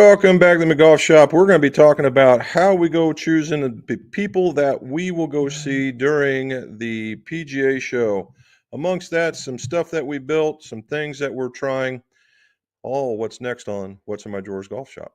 Welcome back to the Golf Shop. We're going to be talking about how we go choosing the people that we will go see during the PGA show. Amongst that, some stuff that we built, some things that we're trying. All what's next on What's in My Drawers Golf Shop.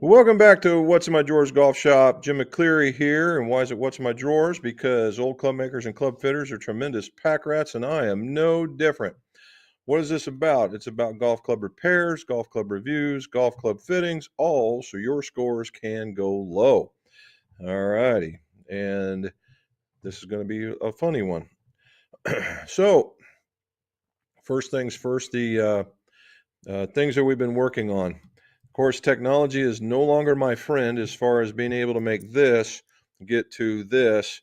Welcome back to What's in My Drawers Golf Shop. Jim McCleary here. And why is it What's in My Drawers? Because old club makers and club fitters are tremendous pack rats, and I am no different. What is this about? It's about golf club repairs, golf club reviews, golf club fittings, all so your scores can go low. All righty. And this is going to be a funny one. So, first things first, the things that we've been working on. Of course, technology is no longer my friend as far as being able to make this get to this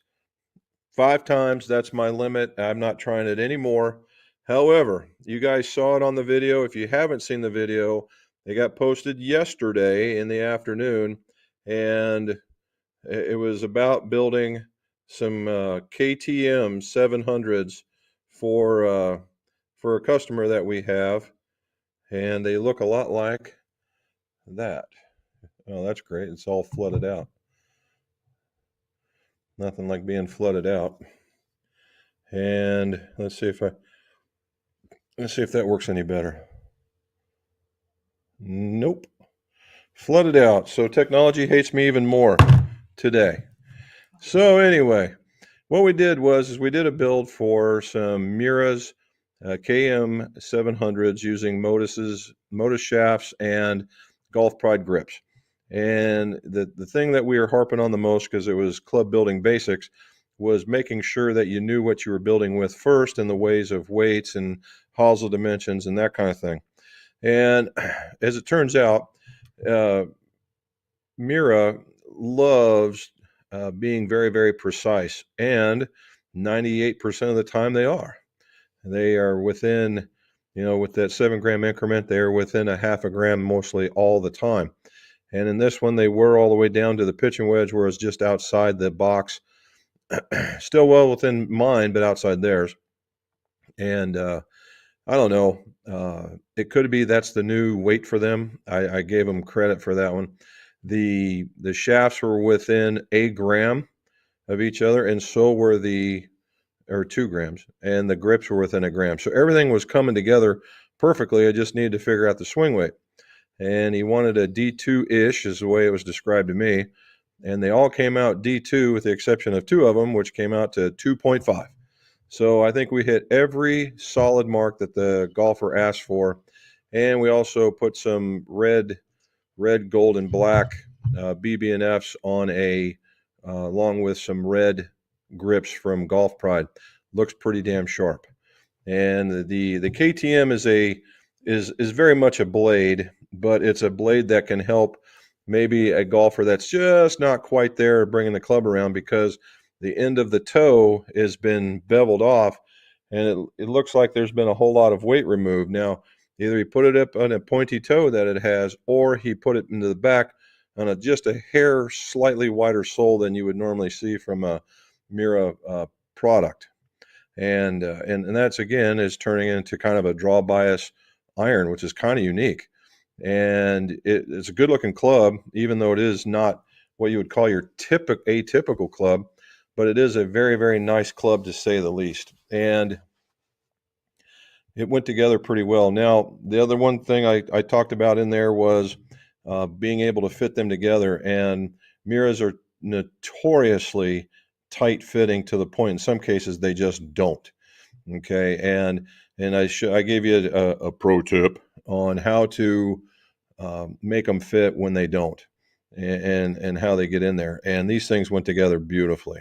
5 times. That's my limit. I'm not trying it anymore. However, you guys saw it on the video. If you haven't seen the video, it got posted yesterday in the afternoon, and it was about building some KTM 700s for a customer that we have, and they look a lot like that. Oh, that's great. It's all flooded out. Nothing like being flooded out. And let's see if that works any better. Nope. Flooded out. So technology hates me even more today. So anyway, what we did was we did a build for some Mira's KM 700s using Modus shafts and Golf Pride grips. And the thing that we were harping on the most, because it was club building basics, was making sure that you knew what you were building with first in the ways of weights and hosel dimensions and that kind of thing. And as it turns out, Mira loves being very, very precise, and 98% of the time they are. They are within, with that 7 gram increment, they're within a half a gram mostly all the time. And in this one, they were all the way down to the pitching wedge, where it's just outside the box. Still well within mine, but outside theirs. And I don't know. It could be that's the new weight for them. I gave them credit for that one. The shafts were within a gram of each other, and so were 2 grams, and the grips were within a gram. So everything was coming together perfectly. I just needed to figure out the swing weight. And he wanted a D2-ish, is the way it was described to me. And they all came out D2 with the exception of 2 of them, which came out to 2.5. So I think we hit every solid mark that the golfer asked for. And we also put some red, gold, and black BB&Fs on along with some red grips from Golf Pride. Looks pretty damn sharp. And the KTM is very much a blade, but it's a blade that can help maybe a golfer that's just not quite there bringing the club around, because the end of the toe has been beveled off, and it looks like there's been a whole lot of weight removed. Now, either he put it up on a pointy toe that it has, or he put it into the back on just a hair slightly wider sole than you would normally see from a Mira product. And that's, again, is turning into kind of a draw bias iron, which is kind of unique. And it's a good looking club, even though it is not what you would call your atypical club, but it is a very, very nice club, to say the least. And it went together pretty well. Now, the other one thing I talked about in there was being able to fit them together. And Miras are notoriously tight fitting, to the point in some cases they just don't. Okay, and I gave you a pro tip on how to make them fit when they don't, and how they get in there. And these things went together beautifully.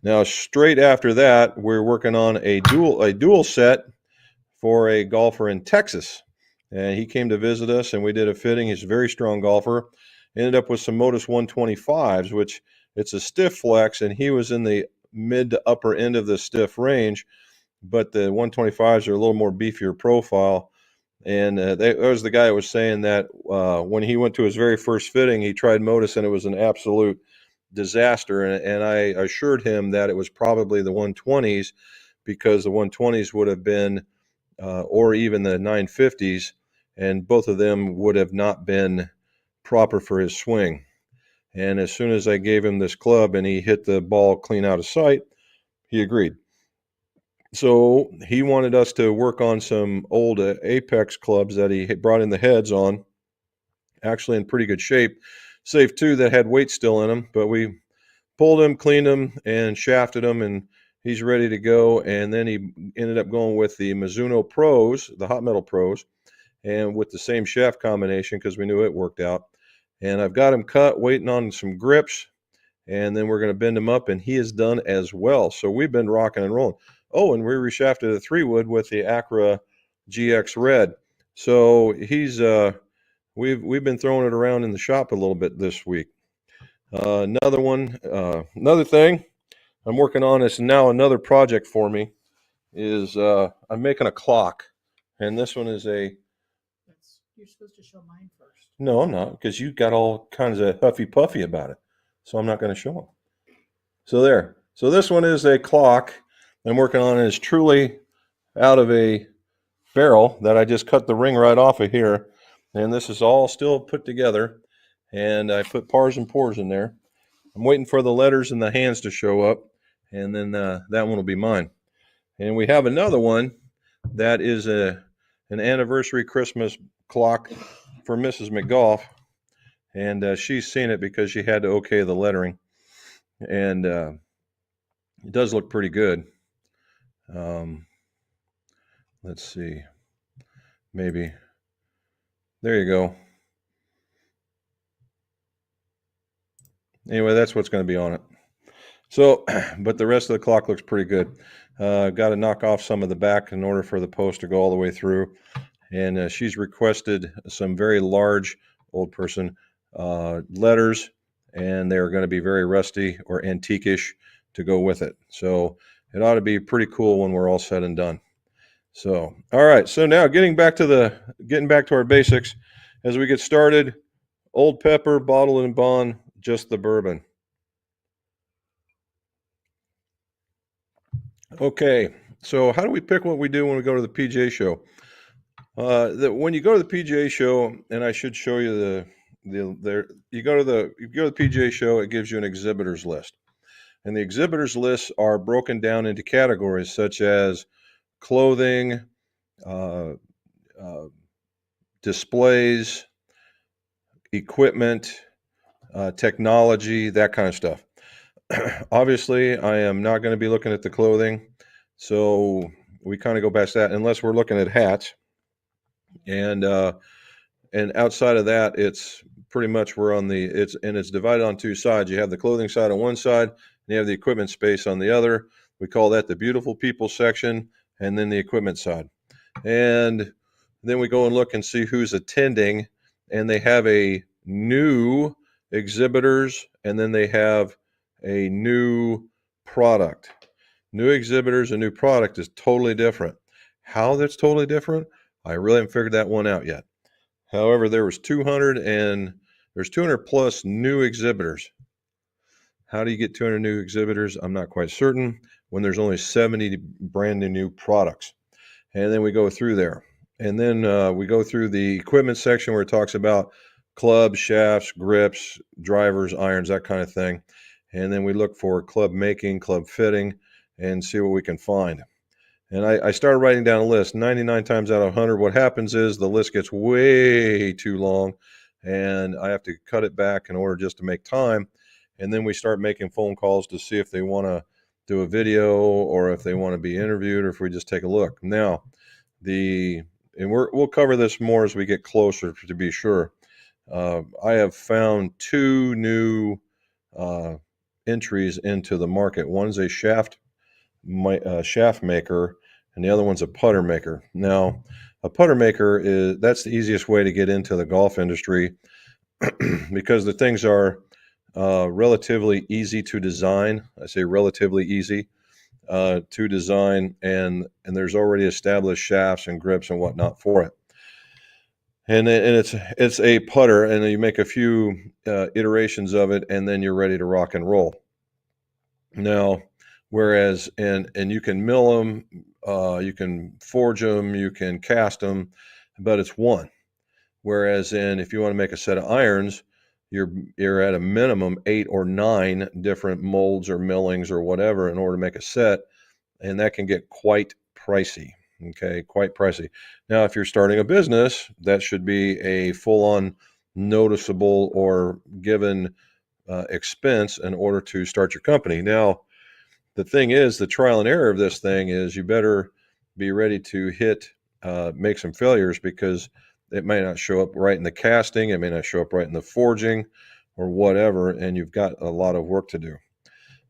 Now, straight after that, we're working on a dual set for a golfer in Texas, and he came to visit us, and we did a fitting. He's a very strong golfer. Ended up with some Modus 125s, which it's a stiff flex, and he was in the mid to upper end of the stiff range, but the 125s are a little more beefier profile. And that was the guy that was saying that when he went to his very first fitting, he tried Modus, and it was an absolute disaster. And I assured him that it was probably the 120s, because the 120s would have been, or even the 950s, and both of them would have not been proper for his swing. And as soon as I gave him this club and he hit the ball clean out of sight, he agreed. So he wanted us to work on some old Apex clubs that he brought in the heads on, actually in pretty good shape, save two that had weight still in them. But we pulled him, cleaned him, and shafted him, and he's ready to go. And then he ended up going with the Mizuno Pros, the Hot Metal Pros, and with the same shaft combination because we knew it worked out. And I've got him cut, waiting on some grips, and then we're going to bend him up, and he is done as well. So we've been rocking and rolling. Oh, and we reshafted a 3-wood with the Acura GX Red. So he's we've been throwing it around in the shop a little bit this week. Another thing I'm working on is now another project for me is I'm making a clock, and this one is a. You're supposed to show mine first. No, I'm not, because you got all kinds of huffy puffy about it, so I'm not going to show them. So there. So this one is a clock I'm working on. Is truly out of a barrel that I just cut the ring right off of here, and this is all still put together, and I put pars and pours in there. I'm waiting for the letters and the hands to show up, and then that one will be mine. And we have another one that is an anniversary Christmas clock for Mrs. McGough, and she's seen it because she had to okay the lettering, and it does look pretty good. Let's see, maybe there you go. Anyway, that's what's going to be on it. So, but the rest of the clock looks pretty good. Got to knock off some of the back in order for the post to go all the way through. And she's requested some very large, old person, letters, and they're going to be very rusty or antiquish to go with it. So it ought to be pretty cool when we're all said and done. So, all right. So now getting back to our basics as we get started. Old Pepper, bottled and bond, just the bourbon. Okay, so how do we pick what we do when we go to the PGA show? When you go to the PGA show, and I should show you you go to the PGA show, it gives you an exhibitors list, and the exhibitors lists are broken down into categories such as clothing, displays, equipment, technology, that kind of stuff. Obviously, I am not going to be looking at the clothing, so we kind of go past that unless we're looking at hats. And outside of that, it's pretty much it's divided on two sides. You have the clothing side on one side, and you have the equipment space on the other. We call that the beautiful people section, and then the equipment side. And then we go and look and see who's attending, and they have a new exhibitors, and then they have a new product. New exhibitors, a new product is totally different. How that's totally different, I really haven't figured that one out yet. However, there's 200 plus new exhibitors. How do you get 200 new exhibitors? I'm not quite certain when there's only 70 brand new products. And then we go through there. And then we go through the equipment section where it talks about clubs, shafts, grips, drivers, irons, that kind of thing. And then we look for club making, club fitting, and see what we can find. And I started writing down a list. 99 times out of 100, what happens is the list gets way too long, and I have to cut it back in order just to make time. And then we start making phone calls to see if they want to do a video or if they want to be interviewed or if we just take a look. Now, we'll cover this more as we get closer to be sure. I have found two new entries into the market. One's a shaft maker, and the other one's a putter maker. Now, a putter maker that's the easiest way to get into the golf industry because the things are relatively easy to design. I say relatively easy to design, and there's already established shafts and grips and whatnot for it. and it's a putter, and you make a few iterations of it, and then you're ready to rock and roll. Now, whereas and you can mill them, you can forge them, you can cast them, but it's one. Whereas if you want to make a set of irons, you're at a minimum 8 or 9 different molds or millings or whatever in order to make a set, and that can get quite pricey. Okay, quite pricey. Now, if you're starting a business, that should be a full-on noticeable or given expense in order to start your company. Now, the thing is, the trial and error of this thing is you better be ready to make some failures, because it may not show up right in the casting, it may not show up right in the forging or whatever, and you've got a lot of work to do.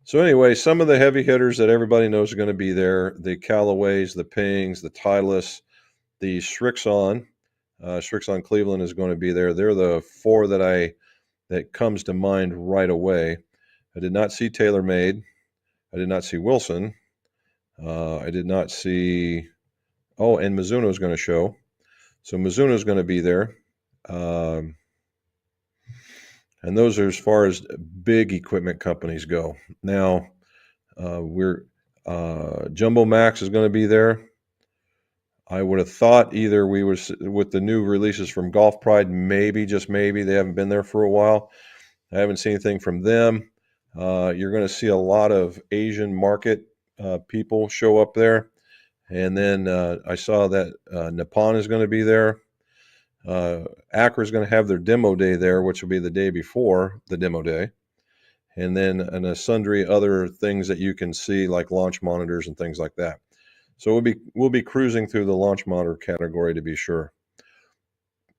So anyway, some of the heavy hitters that everybody knows are going to be there: the Callaways, the Pings, the Titleist, the Srixon. Srixon Cleveland is going to be there. They're the four that comes to mind right away. I did not see TaylorMade. I did not see Wilson. I did not see. Oh, and Mizuno is going to show. So Mizuno is going to be there. And those are as far as big equipment companies go. Now, Jumbo Max is going to be there. I would have thought either we was with the new releases from Golf Pride, maybe, just maybe, they haven't been there for a while. I haven't seen anything from them. You're going to see a lot of Asian market people show up there. And then I saw that Nippon is going to be there. Acura is going to have their demo day there, which will be the day before the demo day. And then sundry other things that you can see, like launch monitors and things like that. So we'll be cruising through the launch monitor category to be sure.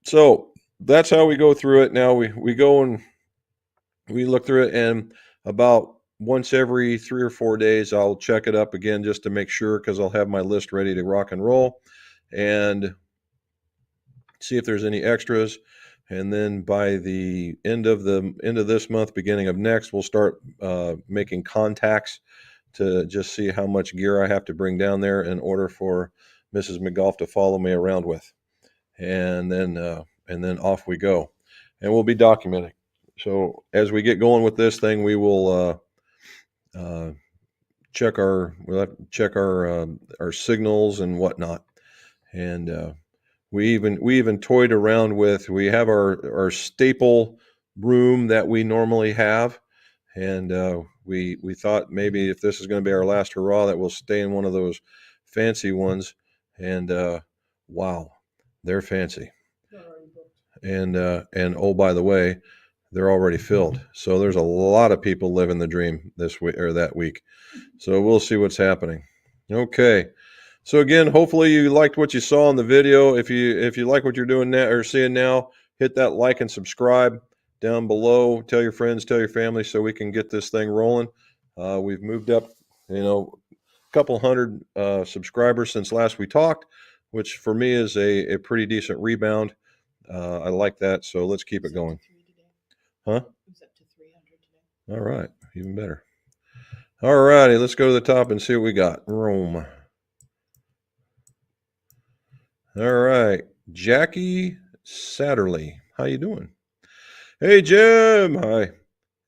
So that's how we go through it. Now we go and we look through it, and about once every 3 or 4 days, I'll check it up again just to make sure, because I'll have my list ready to rock and roll and see if there's any extras. And then by the end of this month, beginning of next, we'll start making contacts to just see how much gear I have to bring down there in order for Mrs. McGolf to follow me around with. And then off we go. And we'll be documenting. So as we get going with this thing, we will check our signals and whatnot. And we even toyed around with, we have our staple room that we normally have. And we thought maybe if this is going to be our last hurrah, that we'll stay in one of those fancy ones. And wow, they're fancy. And oh, by the way, they're already filled. So there's a lot of people living the dream this week or that week. So we'll see what's happening. Okay. So again, hopefully you liked what you saw in the video. If you like what you're doing now or seeing now, hit that like and subscribe down below. Tell your friends, tell your family, so we can get this thing rolling. We've moved up, a couple hundred subscribers since last we talked, which for me is a pretty decent rebound. I like that, so let's keep it going. Huh? It was up to 300 today. All right, even better. All righty, let's go to the top and see what we got. Rome. All right, Jackie Satterley, how you doing? Hey, Jim. Hi.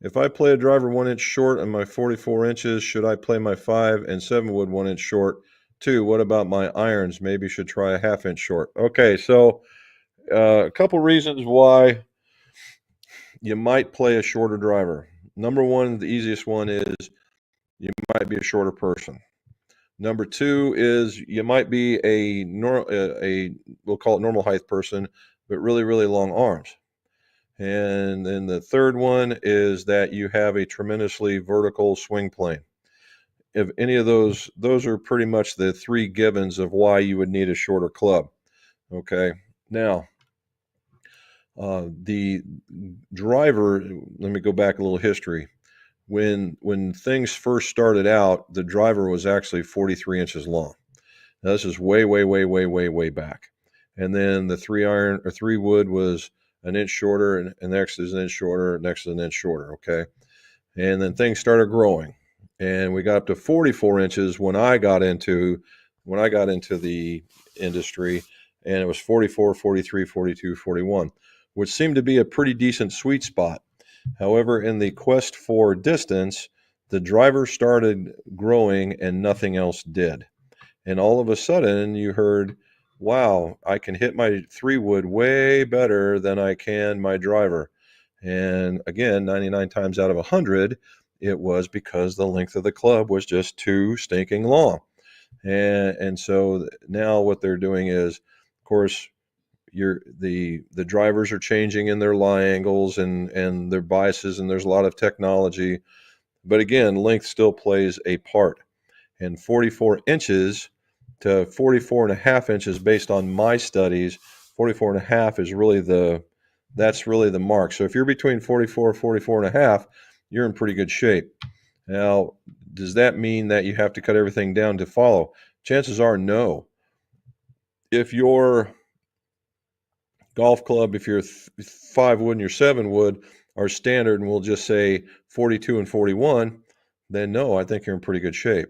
If I play a driver 1 inch short on my 44 inches, should I play my 5 and 7 wood 1 inch short? 2, what about my irons? Maybe should try a half inch short. Okay, so a couple reasons why you might play a shorter driver. Number one, the easiest one is you might be a shorter person. Number two is you might be we'll call it normal height person, but really, really long arms. And then the third one is that you have a tremendously vertical swing plane. If any of those are pretty much the three givens of why you would need a shorter club. Okay. Now, the driver, let me go back a little history. When things first started out, the driver was actually 43 inches long. Now, this is way, way, way, way, way, way back. And then the 3 wood was an inch shorter, and next is an inch shorter, next is an inch shorter. Okay. And then things started growing, and we got up to 44 inches when I got into the industry. and it was 44, 43, 42, 41, which seemed to be a pretty decent sweet spot. However, in the quest for distance, the driver started growing and nothing else did. And all of a sudden, you heard, wow, I can hit my 3-wood way better than I can my driver. And again, 99 times out of 100, it was because the length of the club was just too stinking long. And so now what they're doing is, of course, the drivers are changing in their lie angles and their biases, and there's a lot of technology. But again, length still plays a part. And 44 inches to 44 and a half inches, based on my studies, 44 and a half is really that's really the mark. So if you're between 44 and 44 and a half, you're in pretty good shape. Now, does that mean that you have to cut everything down to follow? Chances are no. If your golf club, if your 5-wood and your 7-wood are standard, and we'll just say 42 and 41, then no, I think you're in pretty good shape.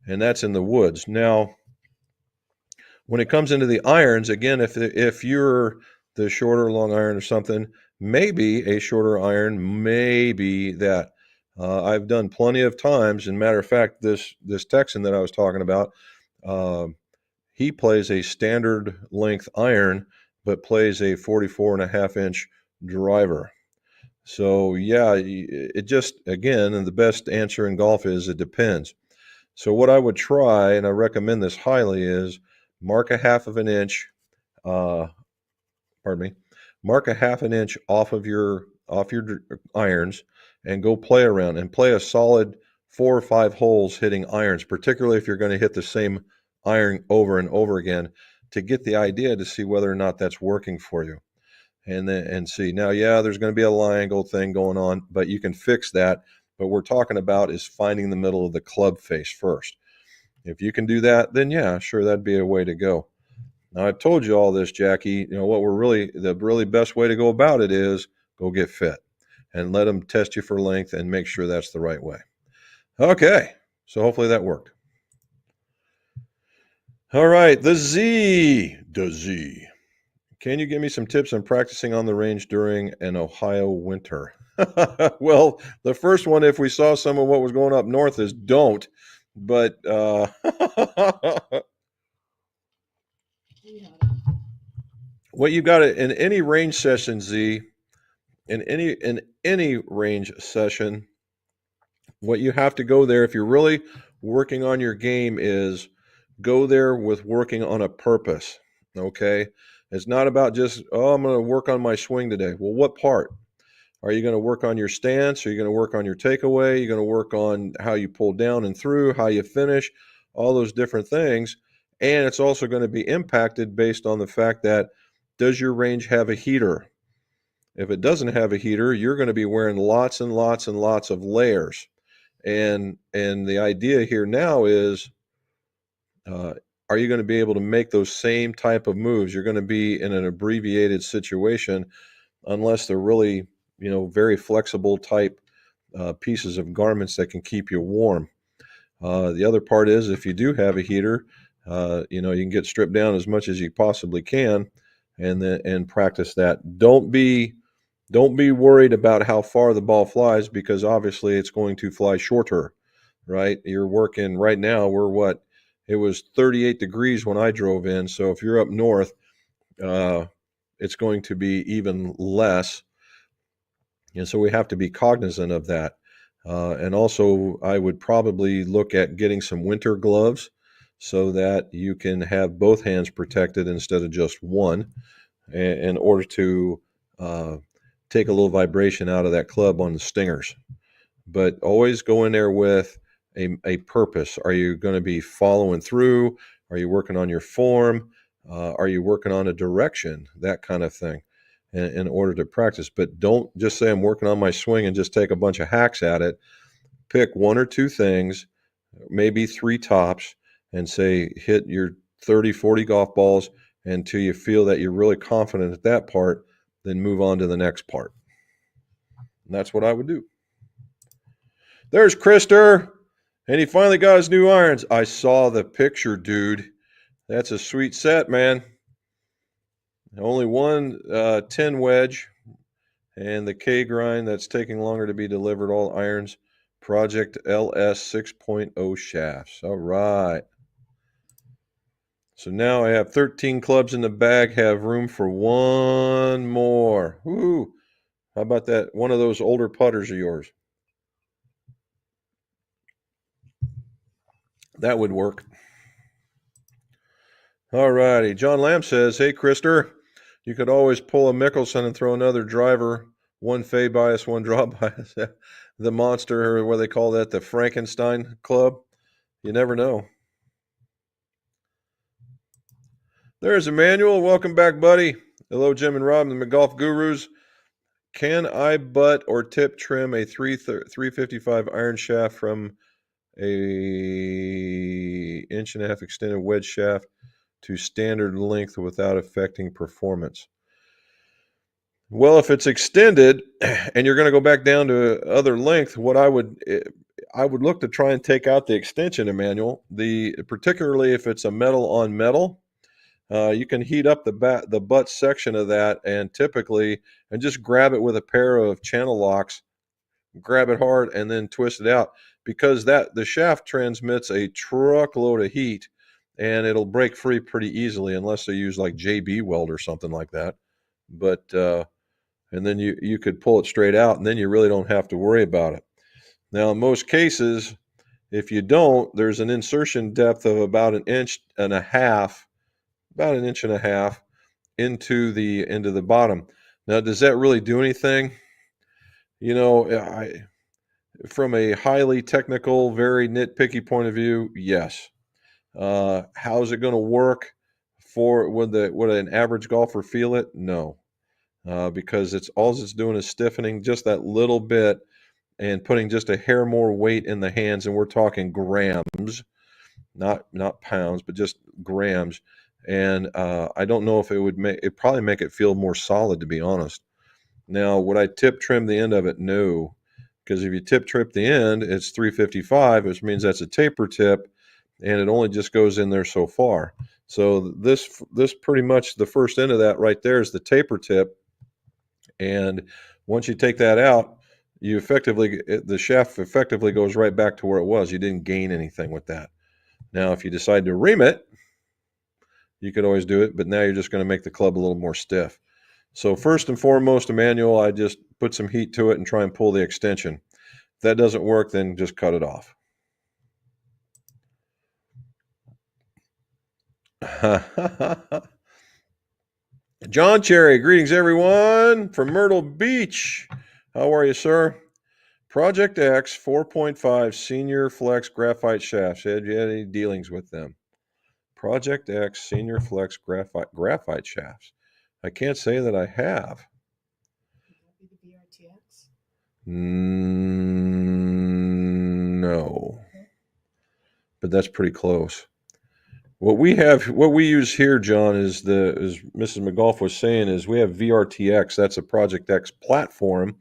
And that's in the woods. Now, when it comes into the irons, again, if you're the shorter long iron or something, maybe a shorter iron, maybe that. I've done plenty of times. And matter of fact, this Texan that I was talking about, uh, he plays a standard length iron, but plays a 44 and a half inch driver. So yeah, it just, again, and the best answer in golf is it depends. So what I would try, and I recommend this highly, is mark a half of an inch, uh, pardon me, mark a half an inch off your irons, and go play around and play a solid 4 or 5 holes hitting irons, particularly if you're going to hit the same iron over and over again, to get the idea to see whether or not that's working for you. And see. Now, yeah, there's going to be a lie angle thing going on, but you can fix that. But what we're talking about is finding the middle of the club face first. If you can do that, then yeah, sure, that'd be a way to go. Now, I've told you all this, Jackie. What the really best way to go about it is go get fit and let them test you for length and make sure that's the right way. Okay, so hopefully that worked. All right, the Z. Can you give me some tips on practicing on the range during an Ohio winter? Well, the first one, if we saw some of what was going up north, is don't. But what you got in any range session, Z, in any range session, what you have to go there, if you're really working on your game, is go there with working on a purpose. Okay, it's not about just, oh, I'm going to work on my swing today. Well, what part? Are you going to work on your stance? Are you going to work on your takeaway? Are you going to work on how you pull down and through, how you finish, all those different things? And it's also going to be impacted based on the fact that, does your range have a heater? If it doesn't have a heater, you're going to be wearing lots and lots and lots of layers. And the idea here now is, uh, are you going to be able to make those same type of moves? You're going to be in an abbreviated situation, unless they're really, very flexible type pieces of garments that can keep you warm. The other part is, if you do have a heater, you can get stripped down as much as you possibly can, and practice that. Don't be worried about how far the ball flies, because obviously it's going to fly shorter, right? You're working right now. It was 38 degrees when I drove in. So if you're up north, uh, it's going to be even less. And so we have to be cognizant of that. And also, I would probably look at getting some winter gloves so that you can have both hands protected instead of just one, in order to take a little vibration out of that club on the stingers. But always go in there with a purpose. Are you going to be following through? Are you working on your form? Are you working on a direction? That kind of thing, in order to practice. But don't just say, I'm working on my swing, and just take a bunch of hacks at it. Pick 1 or 2 things, maybe 3 tops, and say, hit your 30, 40 golf balls until you feel that you're really confident at that part, then move on to the next part. And that's what I would do. There's Krister, and he finally got his new irons. I saw the picture, dude. That's a sweet set, man. Only one 10 wedge and the K grind that's taking longer to be delivered. All irons. Project LS 6.0 shafts. All right. So now I have 13 clubs in the bag, have room for one more. Woo! How about that? One of those older putters of yours. That would work. All righty. John Lamb says, hey, Krister, you could always pull a Mickelson and throw another driver, one fade bias, one draw bias. The monster, or what they call that, the Frankenstein club. You never know. There's Emmanuel. Welcome back, buddy. Hello, Jim and Rob, the golf gurus. Can I butt or tip trim a 355 iron shaft from a inch and a half extended wedge shaft to standard length without affecting performance? Well, if it's extended and you're going to go back down to other length, what I would look to try and take out the extension, Emmanuel. Particularly if it's a metal on metal, you can heat up the butt section of that, and just grab it with a pair of channel locks, grab it hard, and then twist it out, because the shaft transmits a truckload of heat, and it'll break free pretty easily unless they use like JB weld or something like that. But and then you could pull it straight out, and then you really don't have to worry about it. Now, in most cases, if you don't, there's an insertion depth of about an inch and a half into the bottom. Now, does that really do anything? From a highly technical, very nitpicky point of view, yes. How's it going to work would an average golfer feel it? No. Because it's doing is stiffening just that little bit and putting just a hair more weight in the hands, and we're talking grams, not pounds, but just grams. And I don't know if it probably make it feel more solid, to be honest. Now, would I tip trim the end of it? No, because if you tip trim the end, it's 355, which means that's a taper tip, and it only just goes in there so far. So this pretty much, the first end of that right there is the taper tip, and once you take that out, the shaft effectively goes right back to where it was. You didn't gain anything with that. Now, if you decide to ream it, you could always do it, but now you're just going to make the club a little more stiff. So first and foremost, Emmanuel, I just put some heat to it and try and pull the extension. If that doesn't work, then just cut it off. John Cherry, greetings everyone from Myrtle Beach. How are you, sir? Project X 4.5 Senior Flex Graphite Shafts. Have you had any dealings with them? Project X Senior Flex Graphite Shafts. I can't say that I have. Would that be the VRTX? No, but that's pretty close. What we use here, John, is as Mrs. McGolf was saying, is we have VRTX. That's a Project X platform,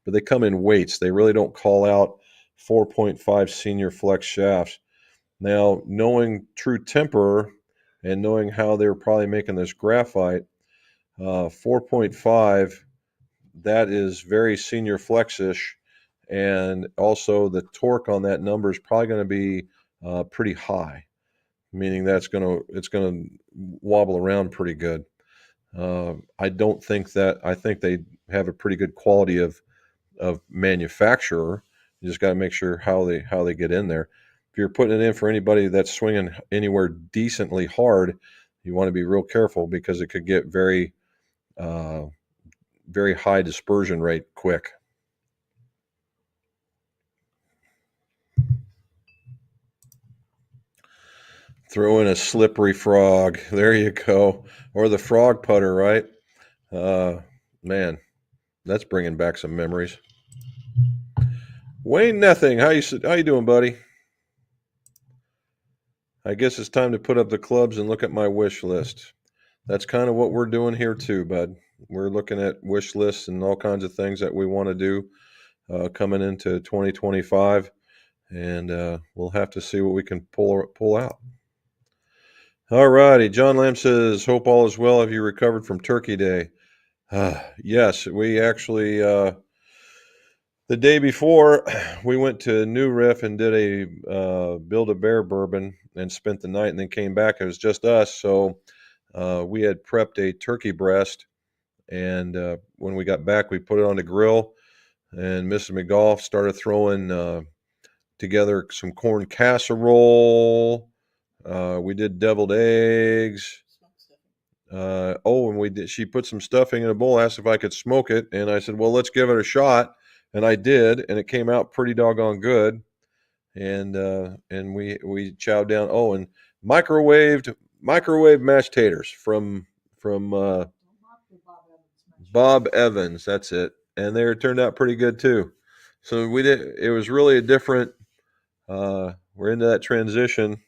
but they come in weights. They really don't call out 4.5 Senior Flex shafts. Now, knowing True Temper and knowing how they're probably making this graphite, 4.5, that is very Senior Flex-ish, and also the torque on that number is probably going to be pretty high, meaning it's going to wobble around pretty good. I think they have a pretty good quality of manufacturer. You just got to make sure how they get in there. If you're putting it in for anybody that's swinging anywhere decently hard, you want to be real careful, because it could get very very high dispersion rate quick. Throw in a slippery frog. There you go. Or the frog putter, right? Man, that's bringing back some memories. Wayne Nothing, how you doing, buddy? I guess it's time to put up the clubs and look at my wish list. That's kind of what we're doing here too, bud. We're looking at wish lists and all kinds of things that we want to do coming into 2025, and we'll have to see what we can pull out. All righty. John Lamb says, "Hope all is well. Have you recovered from Turkey Day?" Yes, we actually the day before we went to New Riff and did a Build-A-Bear bourbon and spent the night, and then came back. It was just us, so we had prepped a turkey breast, and when we got back, we put it on the grill, and Mrs. McGough started throwing together some corn casserole. We did deviled eggs. And we did. She put some stuffing in a bowl, asked if I could smoke it, and I said, "Well, let's give it a shot." And I did, and it came out pretty doggone good. And we chowed down. Oh, and microwave mashed taters from Bob Evans. That's it, and they turned out pretty good too. So we did. It was really a different. We're into that transition.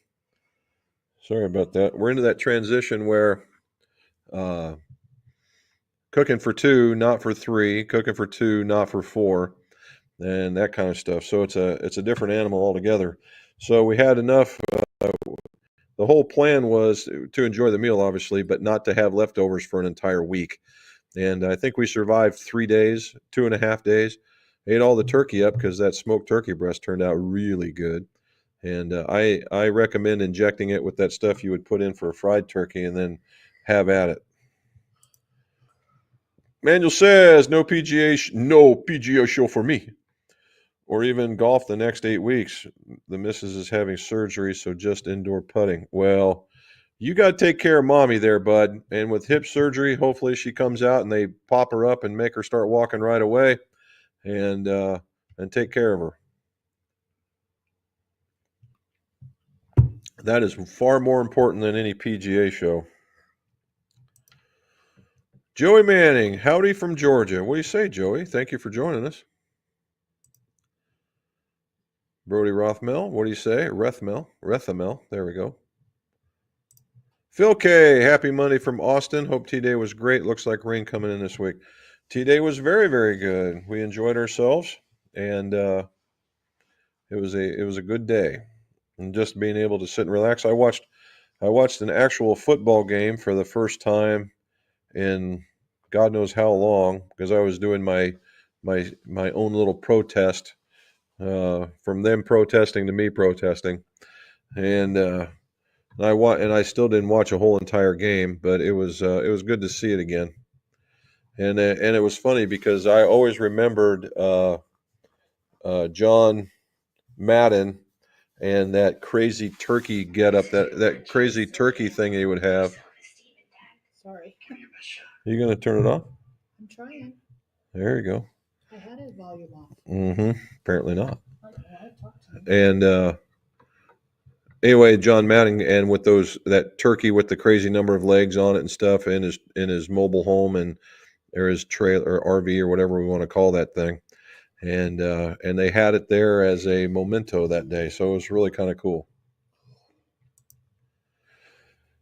Sorry about that. We're into that transition where uh, cooking for two, not for three, cooking for two, not for four, and that kind of stuff. So it's a different animal altogether. So we had enough. The whole plan was to enjoy the meal, obviously, but not to have leftovers for an entire week. And I think we survived 3 days, 2.5 days. Ate all the turkey up because that smoked turkey breast turned out really good. And I recommend injecting it with that stuff you would put in for a fried turkey, and then have at it. Manuel says no PGA show for me, or even golf the next 8 weeks. The missus is having surgery, so just indoor putting. Well, you got to take care of mommy there, bud. And with hip surgery, hopefully she comes out and they pop her up and make her start walking right away, and take care of her. That is far more important than any PGA show. Joey Manning, howdy from Georgia. What do you say, Joey? Thank you for joining us. Brody Rothmel, what do you say? Rethamel. There we go. Phil K, happy Monday from Austin. Hope T-Day was great. Looks like rain coming in this week. T-Day was very, very good. We enjoyed ourselves, and it was a good day. And just being able to sit and relax. I watched an actual football game for the first time in God knows how long, because I was doing my own little protest, from them protesting to me protesting, and I still didn't watch a whole entire game, but it was good to see it again, and it was funny because I always remembered John Madden and that crazy turkey getup, that crazy turkey thing he would have. Sorry. You gonna turn it off? I'm trying. There you go. I had it volume off. Mm-hmm. Apparently not. I talked to him. And anyway, John Madden, and with that turkey with the crazy number of legs on it and stuff, in his mobile home, and or his trailer or RV or whatever we want to call that thing, and they had it there as a memento that day, so it was really kind of cool.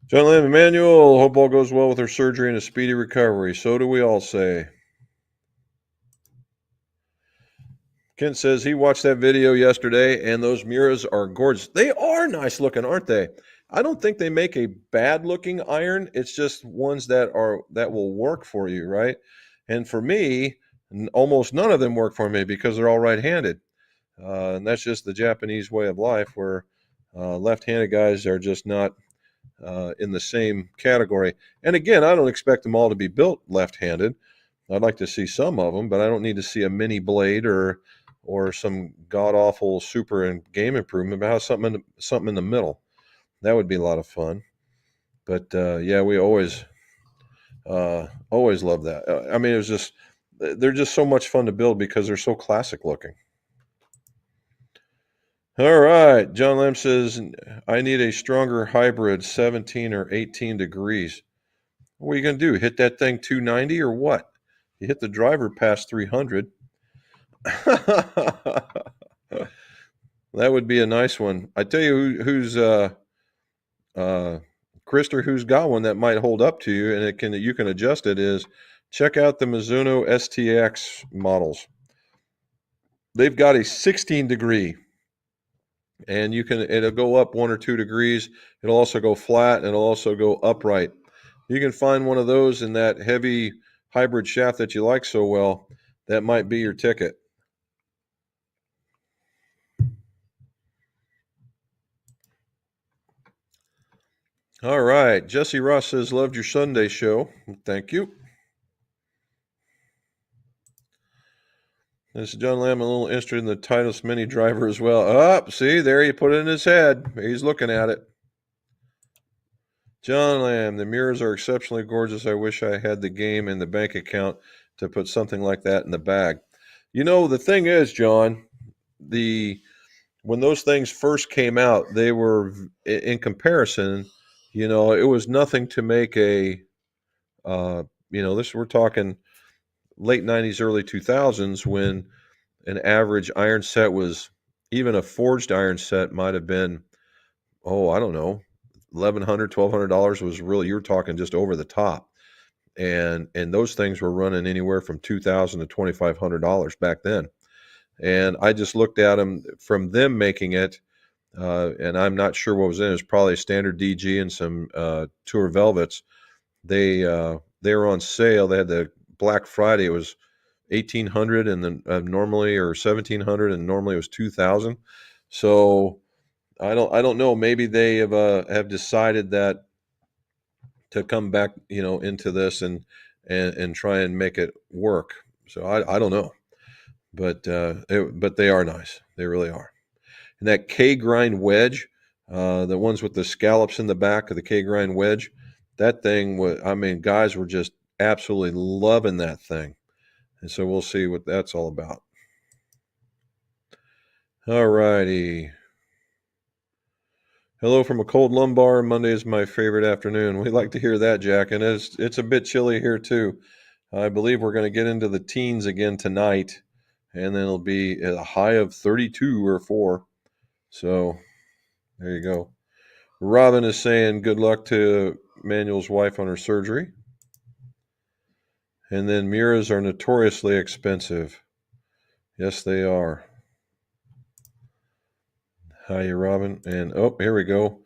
John Lamb Emmanuel, hope all goes well with her surgery and a speedy recovery. So do we all say. Kent says he watched that video yesterday, and those Miras are gorgeous. They are nice looking, aren't they? I don't think they make a bad looking iron. It's just ones that will work for you, right? And for me, almost none of them work for me because they're all right-handed, and that's just the Japanese way of life, where left-handed guys are just not in the same category. And again, I don't expect them all to be built left-handed. I'd like to see some of them, but I don't need to see a mini blade or some god awful super and game improvement. About something in the middle. That would be a lot of fun. But yeah, we always love that. I mean, they're just so much fun to build because they're so classic looking. All right, John Lamb says I need a stronger hybrid, 17 or 18 degrees. What are you gonna do? Hit that thing 290 or what? You hit the driver past 300. That would be a nice one. I tell you who's Krister, who's got one that might hold up to you, and you can adjust it. Is check out the Mizuno STX models. They've got a 16 degree and it'll go up 1 or 2 degrees. It'll also go flat, and it'll also go upright. You can find one of those in that heavy hybrid shaft that you like so well. That might be your ticket. All right. Jesse Ross says, loved your Sunday show. Thank you. This is John Lamb, a little interested in the Titleist Mini driver as well. See, there you put it in his head. He's looking at it. John Lamb, the mirrors are exceptionally gorgeous. I wish I had the game and the bank account to put something like that in the bag. The thing is, John, when those things first came out, they were in comparison. It was nothing to make this we're talking late '90s, early 2000s when an average iron set was even a forged iron set might have been, I don't know, $1,100, $1,200 was really, you're talking just over the top. And those things were running anywhere from $2,000 to $2,500 back then. And I just looked at them from them making it, and I'm not sure what was in it. It was probably a standard DG and some Tour Velvets. They were on sale. They had the Black Friday. It was 1,800 and then normally, or 1,700, and normally it was 2,000. So I don't know. Maybe they have decided that to come back, into this and try and make it work. So I don't know, but but they are nice. They really are. And that K grind wedge, the ones with the scallops in the back of the K grind wedge, that thing was. I mean, guys were just absolutely loving that thing. And so we'll see what that's all about. All righty. Hello from a cold lumbar. Monday is my favorite afternoon. We like to hear that, Jack. And it's a bit chilly here too. I believe we're going to get into the teens again tonight, and then it'll be a high of 32 or 4. So there you go. Robin is saying good luck to Manuel's wife on her surgery. And then mirrors are notoriously expensive. Yes, they are. Hi, Robin. And here we go.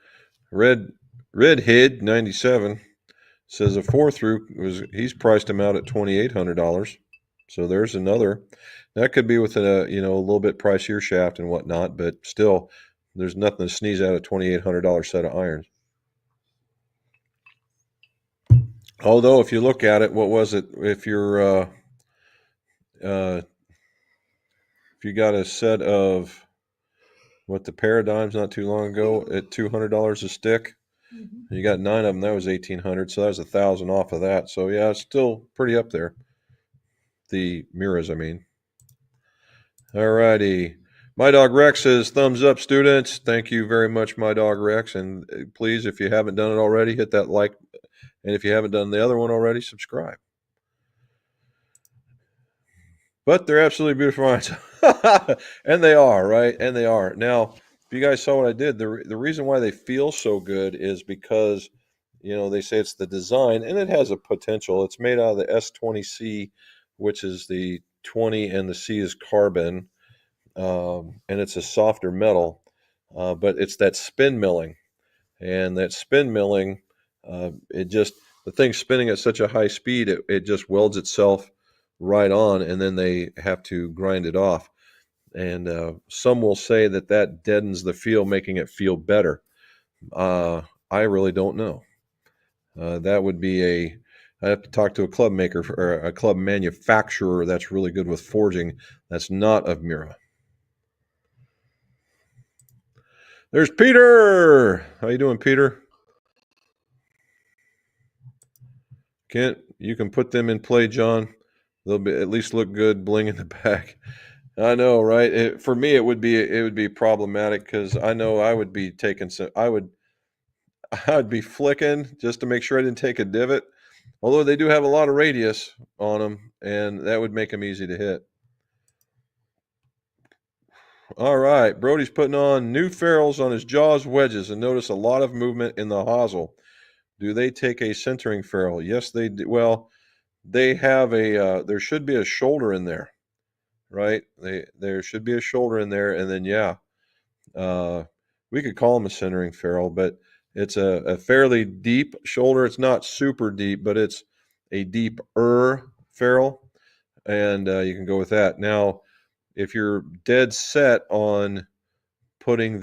Redhead 97 says a 4-through he's priced him out at $2,800. So there's another. That could be with a little bit pricier shaft and whatnot, but still, there's nothing to sneeze at a $2,800 set of irons. Although, if you look at it, what was it? If you got a set of the Paradigms not too long ago at $200 a stick, you got 9 of them. That was 1,800, so that was 1,000 off of that. So yeah, it's still pretty up there. The mirrors, I mean. All righty. My Dog Rex says, thumbs up, students. Thank you very much, My Dog Rex. And please, if you haven't done it already, hit that like. And if you haven't done the other one already, subscribe. But they're absolutely beautiful irons. And they are, right? And they are. Now, if you guys saw what I did, the reason why they feel so good is because, they say it's the design, and it has a potential. It's made out of the S20C, which is the 20, and the C is carbon. And it's a softer metal, but it's that spin milling, and that spin milling, the thing's spinning at such a high speed, it just welds itself right on, and then they have to grind it off. And some will say that deadens the feel, making it feel better. I really don't know. That would be I have to talk to a club maker or a club manufacturer that's really good with forging. That's not of Mira. There's Peter. How you doing, Peter? You can put them in play, John. They'll at least look good, bling in the back. I know, right? For me, it would be problematic because I know I would be taking some. I'd be flicking just to make sure I didn't take a divot. Although they do have a lot of radius on them, and that would make them easy to hit. All right, Brody's putting on new ferrules on his jaws wedges, and notice a lot of movement in the hosel. Do they take a centering ferrule? Yes, they do. Well, they have there should be a shoulder in there, right? There should be a shoulder in there, and then we could call them a centering ferrule, but it's a fairly deep shoulder. It's not super deep, but it's a deeper ferrule, and you can go with that. Now, if you're dead set on putting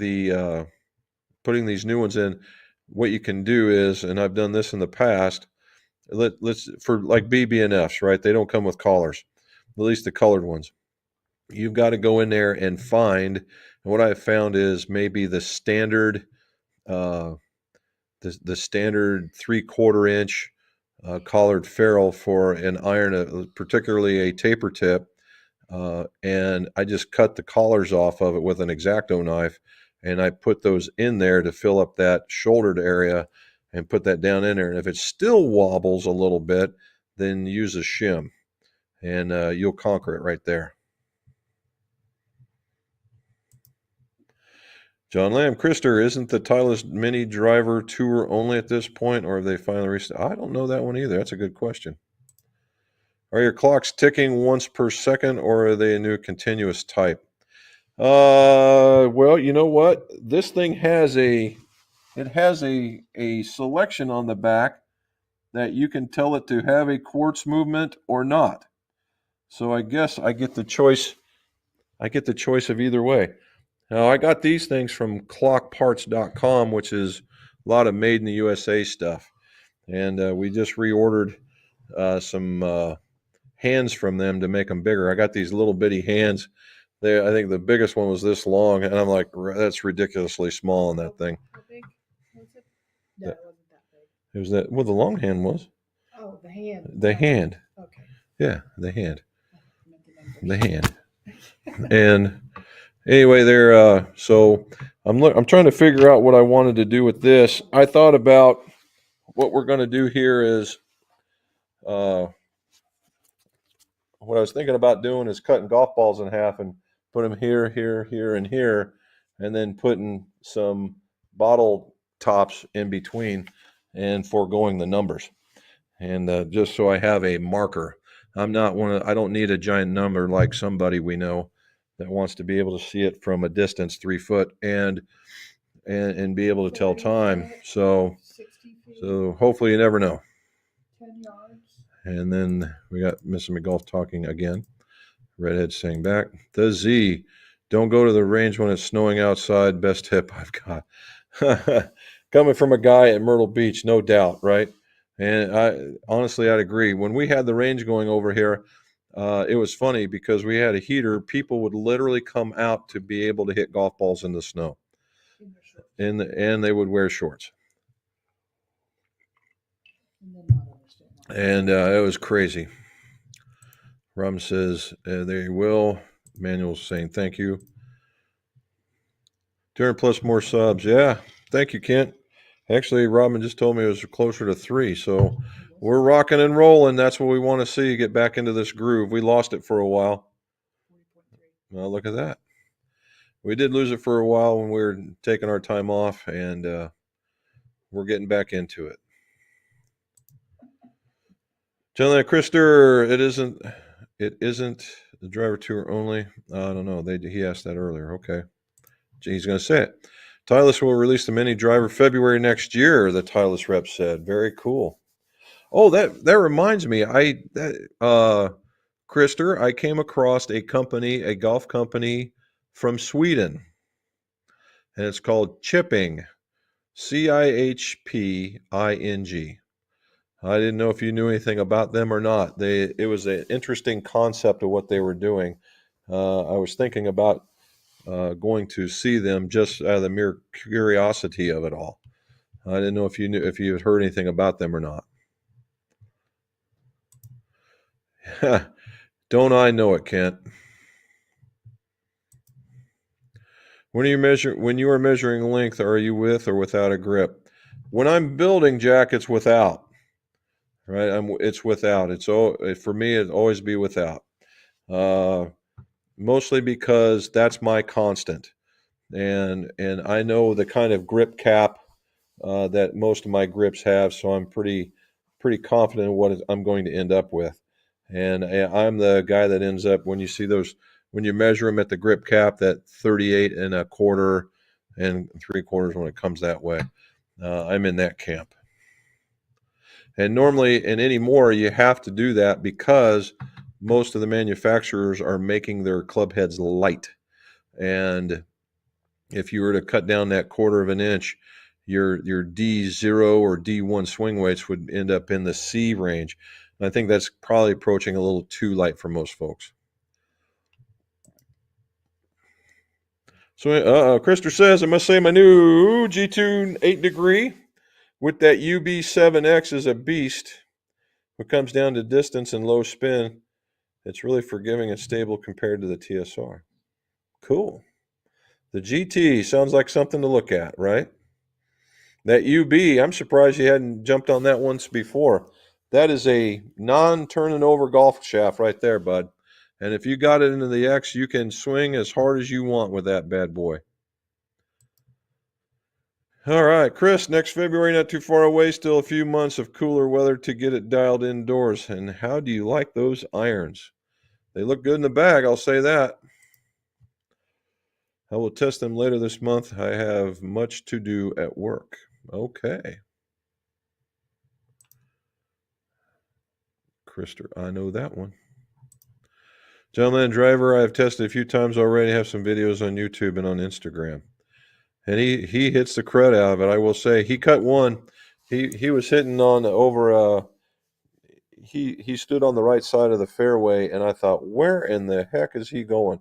putting these new ones in, what you can do is, and I've done this in the past, let's for like BB&Fs, right? They don't come with collars, at least the colored ones. You've got to go in there and find. And what I've found is maybe uh, the standard 3/4 inch collared ferrule for an iron, particularly a taper tip. And I just cut the collars off of it with an X-Acto knife, and I put those in there to fill up that shouldered area, and put that down in there. And if it still wobbles a little bit, then use a shim, and you'll conquer it right there. John Lamb, Krister, isn't the Titleist Mini Driver Tour only at this point, or have they finally reached? I don't know that one either. That's a good question. Are your clocks ticking once per second, or are they a new continuous type? Well, you know what? This thing has a selection on the back that you can tell it to have a quartz movement or not. So I guess I get the choice. I get the choice of either way. Now, I got these things from clockparts.com, which is a lot of made in the USA stuff. And we just reordered some hands from them to make them bigger. I got these little bitty hands. I think the biggest one was this long, and I'm like, that's ridiculously small in that thing. How big was it? No, it wasn't that big. It was that, well, the long hand was. Oh, the hand. The hand. Okay. Yeah, the hand. I meant The hand. And anyway, so I'm trying to figure out what I wanted to do with this. I thought about what we're going to do here is what I was thinking about doing is cutting golf balls in half and put them here, here, here, and here, and then putting some bottle tops in between and foregoing the numbers. And just so I have a marker. I don't need a giant number like somebody we know that wants to be able to see it from a distance 3 foot and be able to tell time. So hopefully you never know. 10 yards. And then we got Mrs. McGolf talking again. Redhead saying back, the Z, don't go to the range when it's snowing outside. Best tip I've got. Coming from a guy at Myrtle Beach, no doubt, right? And I'd agree. When we had the range going over here, it was funny because we had a heater. People would literally come out to be able to hit golf balls in the snow, and they would wear shorts. And it was crazy. Rum says, there you will. Manuel's saying thank you. 200 plus more subs. Yeah, thank you, Kent. Actually, Robin just told me it was closer to 3. So we're rocking and rolling. That's what we want to see, get back into this groove. We lost it for a while. Well, look at that. We did lose it for a while when we were taking our time off, and we're getting back into it. John Krister, it isn't the driver tour only. I don't know. He asked that earlier. Okay. He's going to say it. Titleist will release the mini driver February next year, the Titleist rep said. Very cool. Oh, that reminds me. Krister, I came across a golf company from Sweden, and it's called Chipping, Chiping. I didn't know if you knew anything about them or not. It was an interesting concept of what they were doing. I was thinking about going to see them just out of the mere curiosity of it all. I didn't know if you had heard anything about them or not. Don't I know it, Kent? When you are measuring length, are you with or without a grip? When I'm building, Jack, it's without. Right? It's without. For me, it'd always be without. Mostly because that's my constant, and I know the kind of grip cap that most of my grips have, so I'm pretty confident in what I'm going to end up with. And I'm the guy that ends up when you see those when you measure them at the grip cap, that 38 1/4 and 3/4 when it comes that way. I'm in that camp. And normally, and anymore, you have to do that because most of the manufacturers are making their club heads light. And if you were to cut down that 1/4 inch, your D0 or D1 swing weights would end up in the C range. And I think that's probably approaching a little too light for most folks. So, Krister says, I must say my new G2 8 degree with that UB7X is a beast. When it comes down to distance and low spin, it's really forgiving and stable compared to the TSR. Cool. The GT sounds like something to look at, right? That UB, I'm surprised you hadn't jumped on that once before. That is a non-turning over golf shaft right there, bud. And if you got it into the X, you can swing as hard as you want with that bad boy. All right, Chris, next February, not too far away, still a few months of cooler weather to get it dialed indoors. And how do you like those irons? They look good in the bag, I'll say that. I will test them later this month. I have much to do at work. Okay. Krister, I know that one. John Land Driver, I have tested a few times already. I have some videos on YouTube and on Instagram. And he hits the crud out of it. I will say he cut one. He was hitting on over he stood on the right side of the fairway, and I thought, where in the heck is he going?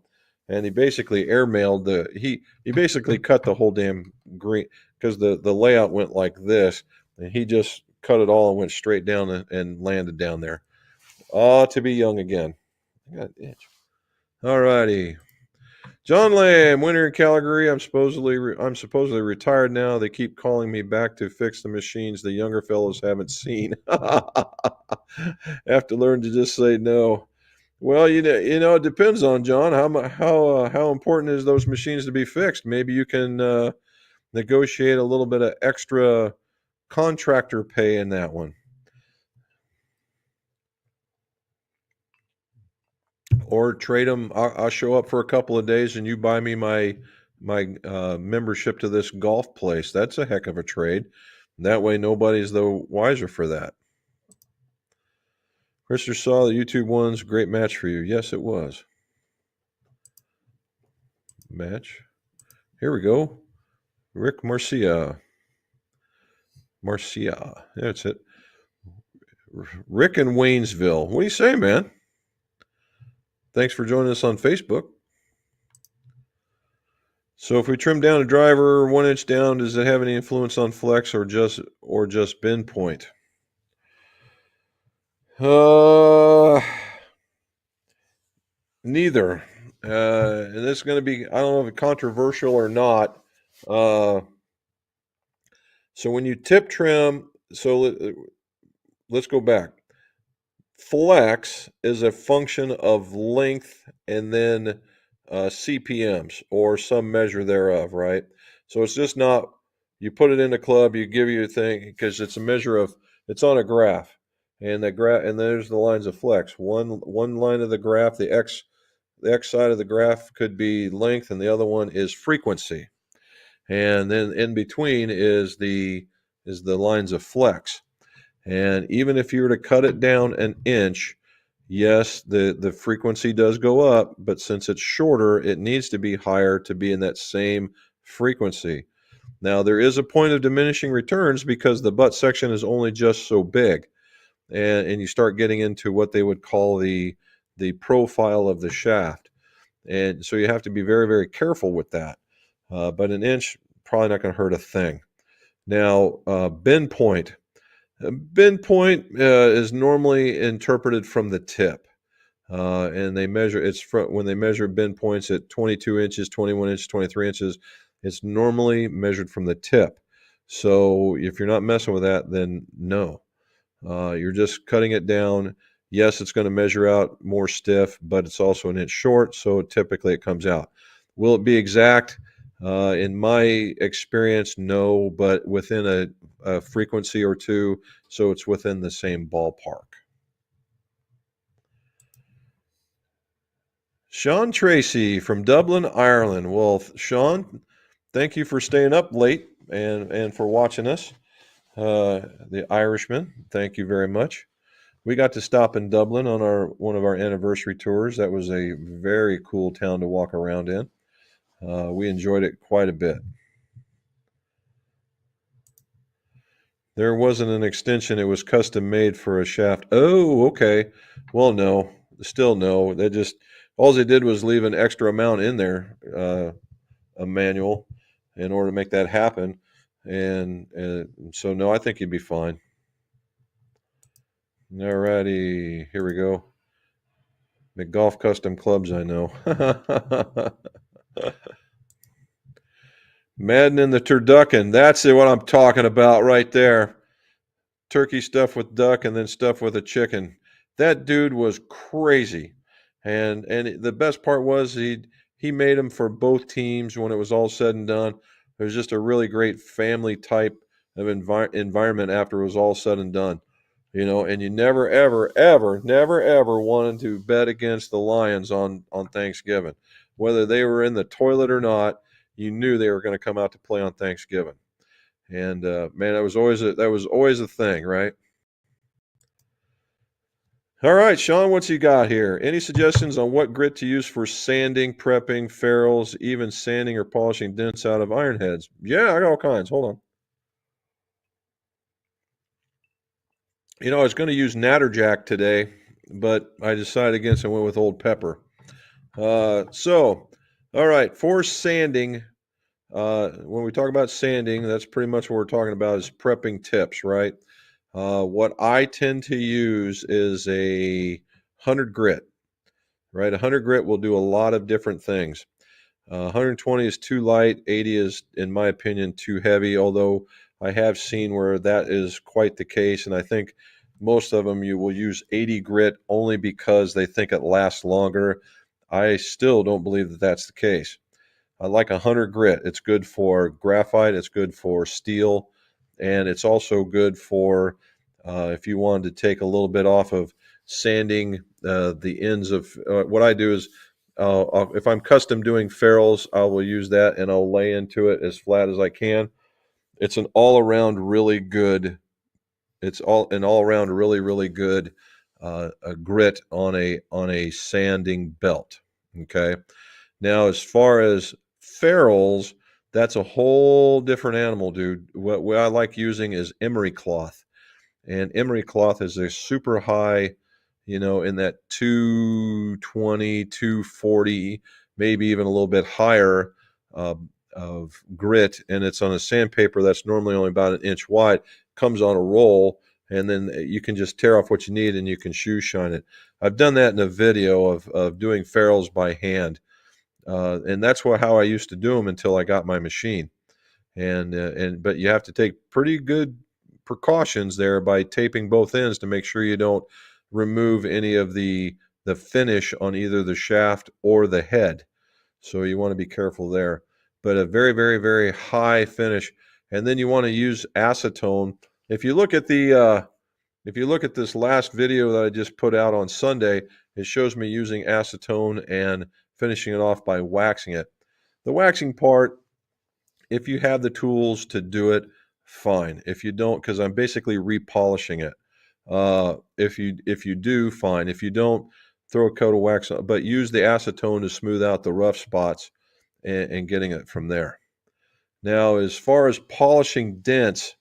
And he basically airmailed he basically cut the whole damn green because the layout went like this, and he just cut it all and went straight down and landed down there. Oh, to be young again. I got an itch. All righty. John Lamb, winter in Calgary. I'm supposedly retired now. They keep calling me back to fix the machines the younger fellows haven't seen. Have to learn to just say no. Well, it depends on John. How important is those machines to be fixed? Maybe you can negotiate a little bit of extra contractor pay in that one. Or trade them. I'll show up for a couple of days and you buy me my membership to this golf place. That's a heck of a trade. That way nobody's the wiser for that. Krister saw the YouTube ones. Great match for you. Yes, it was. Match. Here we go. Rick Marcia. That's it. Rick in Waynesville. What do you say, man? Thanks for joining us on Facebook. So if we trim down a driver 1 inch down, does it have any influence on flex or just bend point? Neither. And this is going to be, I don't know if it's controversial or not. So when you tip trim, let's go back. Flex is a function of length and then CPMs or some measure thereof, right? So it's just not, you put it in a club, you give you a thing because it's a measure of, it's on a graph. And and there's the lines of flex. One line of the graph, the X side of the graph could be length, and the other one is frequency. And then in between is the lines of flex. And even if you were to cut it down an inch, yes, the frequency does go up, but since it's shorter, it needs to be higher to be in that same frequency. Now, there is a point of diminishing returns because the butt section is only just so big. And you start getting into what they would call the profile of the shaft. And so you have to be very, very careful with that. But an inch, probably not going to hurt a thing. Now, bend point. Bend point is normally interpreted from the tip. And they measure, when they measure bend points at 22 inches, 21 inches, 23 inches, it's normally measured from the tip. So if you're not messing with that, then no. You're just cutting it down. Yes, it's going to measure out more stiff, but it's also an inch short, so typically it comes out. Will it be exact? In my experience, no, but within a frequency or two, so it's within the same ballpark. Sean Tracy from Dublin, Ireland. Well, Sean, thank you for staying up late and for watching us. The Irishman, thank you very much. We got to stop in Dublin on our one of our anniversary tours. That was a very cool town to walk around in. We enjoyed it quite a bit. There wasn't an extension; it was custom made for a shaft. Oh, okay. Well, no, still no. They just all they did was leave an extra amount in there, a manual, in order to make that happen. And so, no, I think you'd be fine. Alrighty, here we go. McGolf Custom Clubs, I know. Madden and the turducken. That's what I'm talking about right there. Turkey stuffed with duck and then stuffed with a chicken. That dude was crazy. And the best part was he made them for both teams when it was all said and done. It was just a really great family type of environment after it was all said and done. And you never ever ever never ever wanted to bet against the Lions on Thanksgiving. Whether they were in the toilet or not, you knew they were going to come out to play on Thanksgiving. And man, that was always a thing, right? All right, Sean, what's you got here? Any suggestions on what grit to use for sanding, prepping, ferrules, even sanding or polishing dents out of iron heads? Yeah, I got all kinds. Hold on. I was going to use Natterjack today, but I decided against it and went with Old Pepper. All right, for sanding, when we talk about sanding, that's pretty much what we're talking about is prepping tips, right? What I tend to use is a 100 grit, right? 100 grit will do a lot of different things. 120 is too light, 80 is, in my opinion, too heavy, although I have seen where that is quite the case. And I think most of them you will use 80 grit only because they think it lasts longer. I still don't believe that that's the case. I like 100 grit. It's good for graphite, it's good for steel, and it's also good for if you wanted to take a little bit off of sanding the ends of what I do is if I'm custom doing ferrules, I will use that and I'll lay into it as flat as I can. It's an all around really good. It's all an all around really really good a grit on a sanding belt. Okay. Now, as far as ferrules, that's a whole different animal, dude. What I like using is emery cloth, and emery cloth is a super high, in that 220, 240, maybe even a little bit higher uh, of grit, and it's on a sandpaper that's normally only about an inch wide, comes on a roll, and then you can just tear off what you need and you can shoe shine it. I've done that in a video of doing ferrules by hand, and that's how I used to do them until I got my machine. But you have to take pretty good precautions there by taping both ends to make sure you don't remove any of the finish on either the shaft or the head. So you want to be careful there. But a very very very high finish, and then you want to use acetone. If you look at this last video that I just put out on Sunday, it shows me using acetone and finishing it off by waxing it. The waxing part, if you have the tools to do it, fine. If you don't, because I'm basically repolishing it. If you do, fine. If you don't, throw a coat of wax on, but use the acetone to smooth out the rough spots and getting it from there. Now, as far as polishing dents,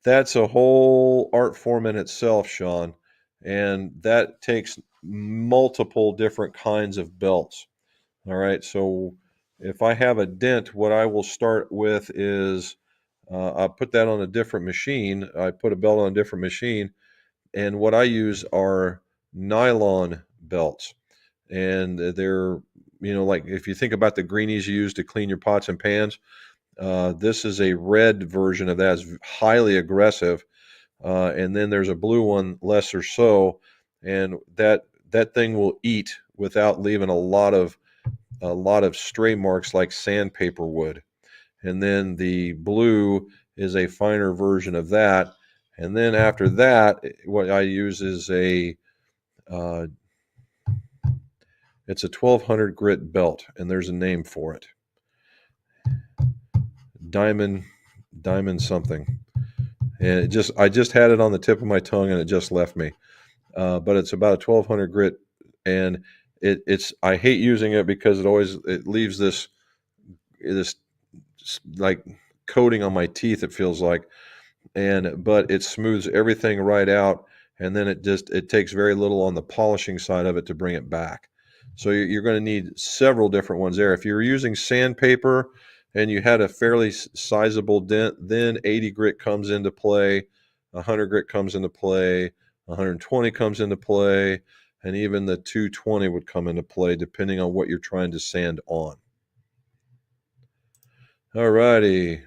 that's a whole art form in itself, Sean, and that takes multiple different kinds of belts. All right, so if I have a dent, what I will start with is I'll put that on a different machine. I put a belt on a different machine, and what I use are nylon belts, and they're like if you think about the greenies you use to clean your pots and pans, this is a red version of that. It's highly aggressive, and then there's a blue one, lesser so, and that thing will eat without leaving a lot of stray marks like sandpaper would. And then the blue is a finer version of that. And then after that, what I use is uh, it's a 1200 grit belt, and there's a name for it. diamond something, and I just had it on the tip of my tongue and it just left me. But it's about a 1200 grit, and it's I hate using it because it leaves this like coating on my teeth. It feels like, but it smooths everything right out, and then it takes very little on the polishing side of it to bring it back. So you're going to need several different ones there. If you're using sandpaper and you had a fairly sizable dent, then 80 grit comes into play, 100 grit comes into play, 120 comes into play, and even the 220 would come into play depending on what you're trying to sand on. All righty.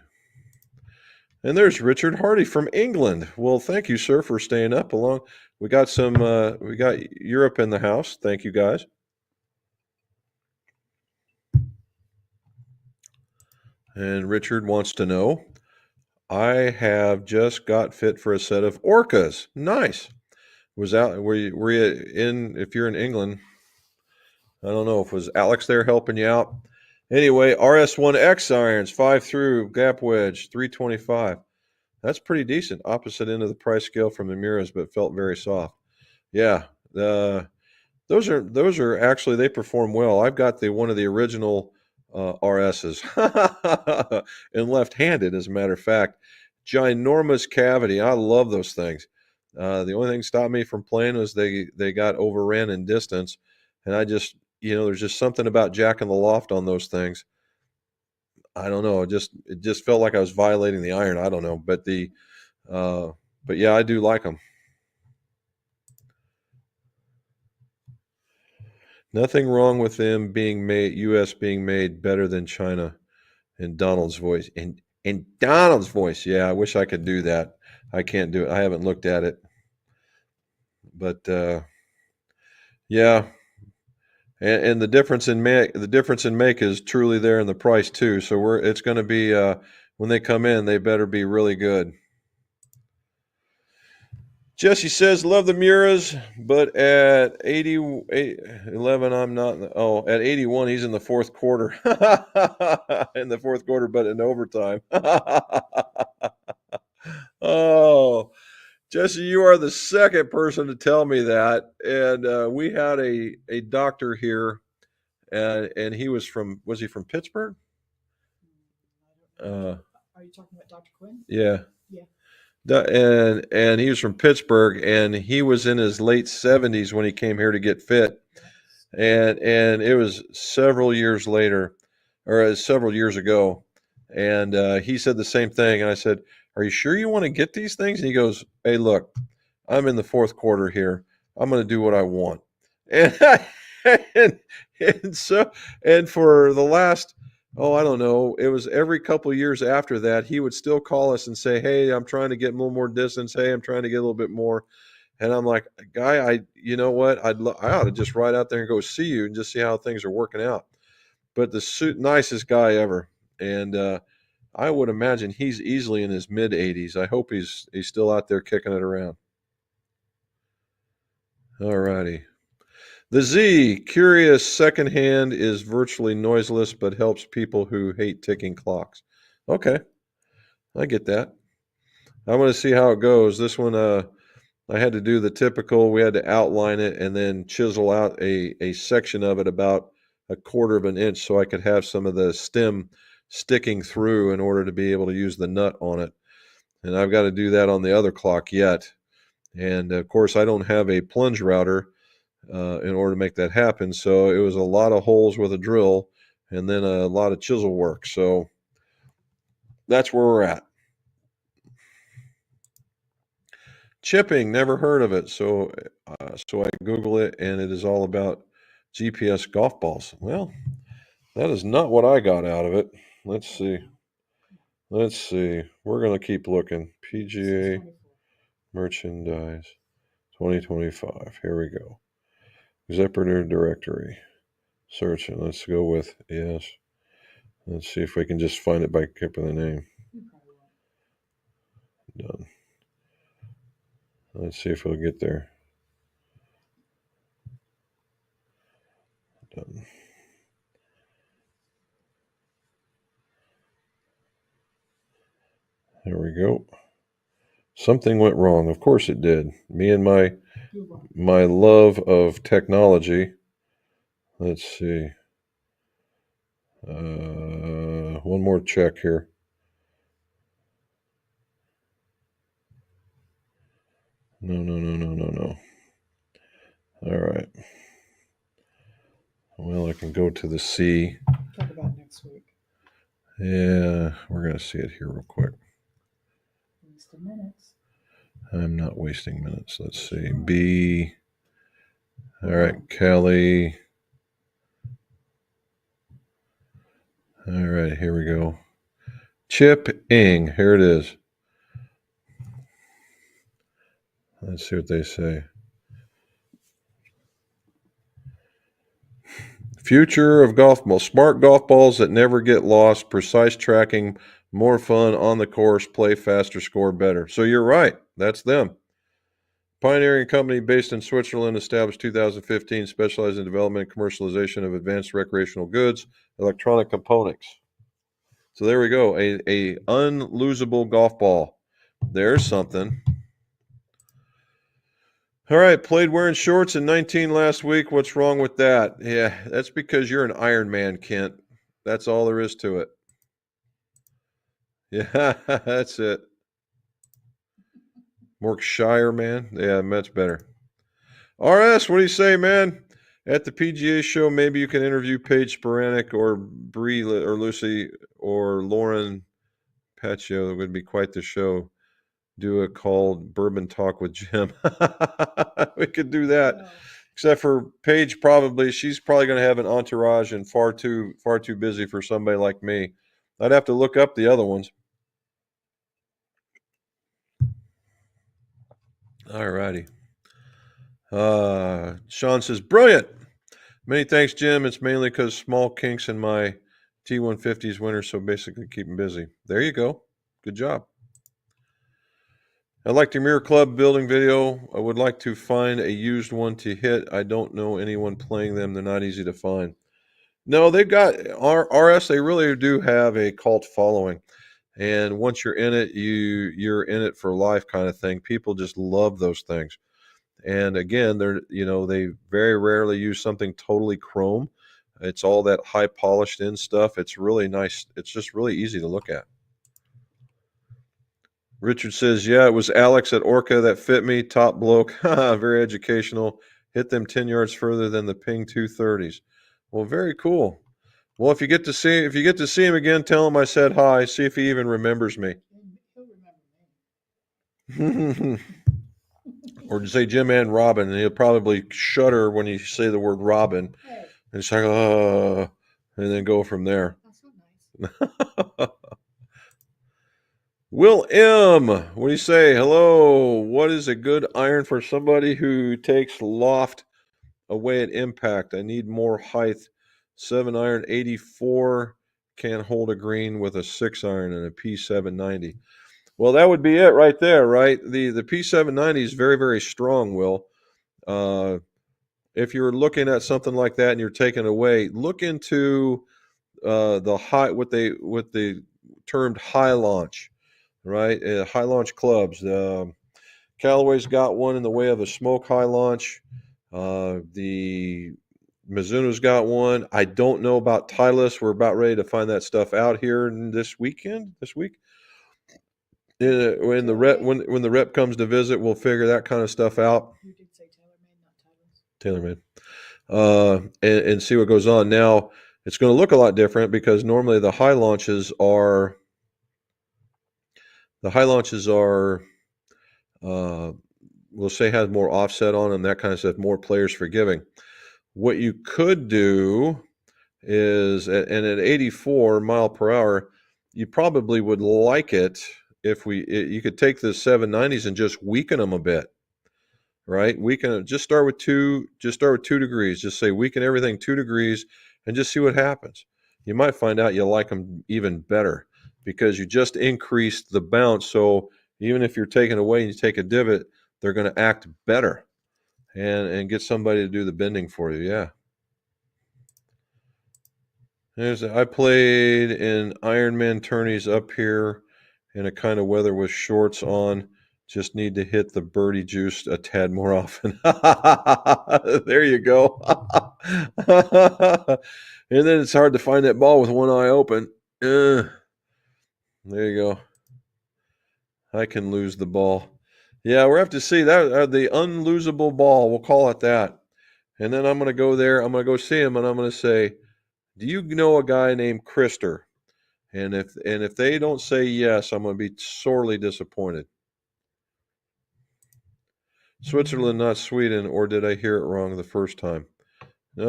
And there's Richard Hardy from England. Well, thank you, sir, for staying up along. We got we got Europe in the house. Thank you, guys. And Richard wants to know, I have just got fit for a set of orcas. Nice. Were you in, if you're in England, I don't know if was Alex there helping you out. Anyway, RS1X irons, 5 through, gap wedge, 325. That's pretty decent. Opposite end of the price scale from the Miras, but felt very soft. Yeah, those are actually, they perform well. I've got the one of the original RSs and left-handed, as a matter of fact. Ginormous cavity. I love those things. The only thing stopped me from playing was they got overran in distance, and I just, there's just something about Jack in the Loft on those things. I don't know. It just felt like I was violating the iron. I don't know, uh, but yeah, I do like them. Nothing wrong with them being made, U.S. being made better than China. In Donald's voice. In Donald's voice. Yeah, I wish I could do that. I can't do it. I haven't looked at it, but yeah. And the difference in make is truly there in the price too. So it's going to be when they come in, they better be really good. Jesse says, love the Muras, but at 11, I'm not. At 81, he's in the fourth quarter. In the fourth quarter, but in overtime. Oh, Jesse, you are the second person to tell me that. And we had a doctor here, and was he from Pittsburgh? Are you talking about Dr. Quinn? Yeah. Yeah. And he was from Pittsburgh, and he was in his late 70s when he came here to get fit, and it was several years later, or several years ago, and he said the same thing, and I said, "Are you sure you want to get these things?" And he goes, "Hey, look, I'm in the fourth quarter here. I'm going to do what I want," and and, and so and for the last, I don't know, it was every couple of years after that, he would still call us and say, "Hey, I'm trying to get a little more distance. Hey, I'm trying to get a little bit more." And I'm like, "Guy, you know what? I ought to just ride out there and go see you and just see how things are working out." But nicest guy ever, and I would imagine he's easily in his mid 80s. I hope he's still out there kicking it around. All righty. The Z, curious secondhand, is virtually noiseless but helps people who hate ticking clocks. Okay, I get that. I want to see how it goes. This one, I had to do the typical. We had to outline it and then chisel out a section of it about a quarter of an inch so I could have some of the stem sticking through in order to be able to use the nut on it. And I've got to do that on the other clock yet. And of course, I don't have a plunge router in order to make that happen. So it was a lot of holes with a drill and then a lot of chisel work. So that's where we're at. Chipping, never heard of it. So I Google it, and it is all about GPS golf balls. Well, that is not what I got out of it. Let's see. Let's see. We're going to keep looking. PGA merchandise 2025. Here we go. Zipper directory. Searching. Let's go with yes. Let's see if we can just find it by keeping the name. Done. Let's see if we'll get there. Done. There we go. Something went wrong. Of course it did. Me and my love of technology. Let's see. One more check here. No. All right. Well, I can go to the C. Talk about next week. Yeah, we're going to see it here real quick. Wasted minutes. I'm not wasting minutes. Let's see. B. All right, Kelly. All right, here we go. Chip Ing. Here it is. Let's see what they say. Future of golf balls. Smart golf balls that never get lost. Precise tracking. More fun on the course. Play faster. Score better. So you're right. That's them. Pioneering company based in Switzerland, established 2015, specialized in development and commercialization of advanced recreational goods, electronic components. So there we go. A unlosable golf ball. There's something. All right, played wearing shorts in 19 last week. What's wrong with that? Yeah, that's because you're an Iron Man, Kent. That's all there is to it. Yeah, that's it. Yorkshire man. Yeah, much better. RS, what do you say, man? At the PGA show, maybe you can interview Paige Sporanic or Bree or Lucy or Lauren Paccio. It would be quite the show. Do a called Bourbon Talk with Jim. We could do that. No. Except for Paige, probably she's probably going to have an entourage and far too busy for somebody like me. I'd have to look up the other ones. All righty. Sean says, brilliant. Many thanks, Jim. It's mainly because small kinks in my T150s winter, so basically keep them busy. There you go. Good job. I like your Mirror Club building video. I would like to find a used one to hit. I don't know anyone playing them. They're not easy to find. No, they've got RS. They really do have a cult following, and once you're in it, you're in it for life, kind of thing. People just love those things. And again, they very rarely use something totally chrome. It's all that high polished in stuff. It's really nice. It's just really easy to look at. Richard says, yeah, it was Alex at Orca that fit me. Top bloke. Very educational. Hit them 10 yards further than the Ping 230s. Well, very cool. Well, if you get to see him again, tell him I said hi. See if he even remembers me. He'll remember me. Or just say Jim and Robin, and he'll probably shudder when you say the word Robin. Hey, And it's like, and then go from there. that's so nice. Will M, what do you say? Hello. What is a good iron for somebody who takes loft away at impact? I need more height. 7 iron 84 can hold a green with a 6 iron and a P790. Well, that would be it right there, right? The P790 is very, very strong, Will. If you're looking at something like that and you're taking away, look into the high what they termed high launch, right? High launch clubs. Callaway's got one in the way of a smoke high launch. The Mizuno's got one. I don't know about Titleist. We're about ready to find that stuff out here this week. When the rep comes to visit, we'll figure that kind of stuff out. You did say TaylorMade, not Titleist. And see what goes on. Now it's going to look a lot different because normally the high launches are we'll say has more offset on them, that kind of stuff, more players forgiving. What you could do is, and at 84 mile per hour, you probably would like it if you could take the 790s and just weaken them a bit, right? Just start with 2 degrees. Just say weaken everything 2 degrees and just see what happens. You might find out you like them even better because you just increased the bounce. So even if you're taking away and you take a divot, they're going to act better and get somebody to do the bending for you. Yeah. I played in Ironman tourneys up here in a kind of weather with shorts on. Just need to hit the birdie juice a tad more often. There you go. And then it's hard to find that ball with one eye open. There you go. I can lose the ball. Yeah, we'll have to see that the unlosable ball. We'll call it that. And then I'm going to go there. I'm going to go see him, and I'm going to say, "Do you know a guy named Krister?" And if they don't say yes, I'm going to be sorely disappointed. Switzerland, not Sweden, or did I hear it wrong the first time? I'd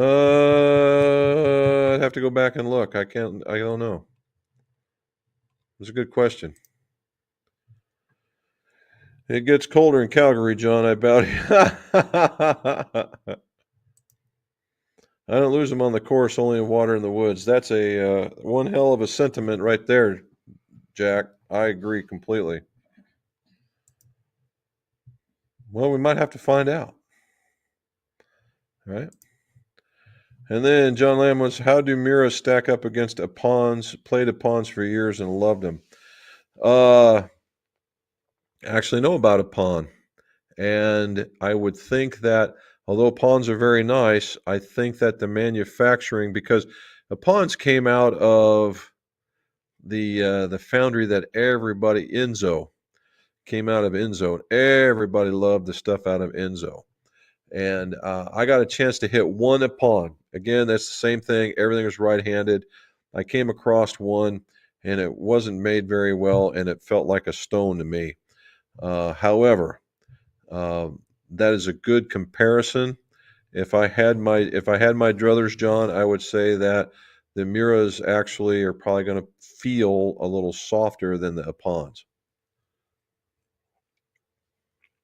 have to go back and look. I don't know. It's a good question. It gets colder in Calgary, John, I bet. I don't lose them on the course, only in water in the woods. That's a one hell of a sentiment right there, Jack. I agree completely. Well, we might have to find out. All right. And then John Lamb was, how do Miras stack up against Apons? Played Apons for years and loved him. Actually know about Apon. And I would think that although Apons are very nice, I think that the manufacturing, because Apons came out of the foundry that everybody, Enzo, came out of Enzo. And everybody loved the stuff out of Enzo. And I got a chance to hit one Apon. Again, that's the same thing. Everything was right-handed. I came across one, and it wasn't made very well, and it felt like a stone to me. However, that is a good comparison. If I had my druthers, John, I would say that the Miras actually are probably going to feel a little softer than the Apons.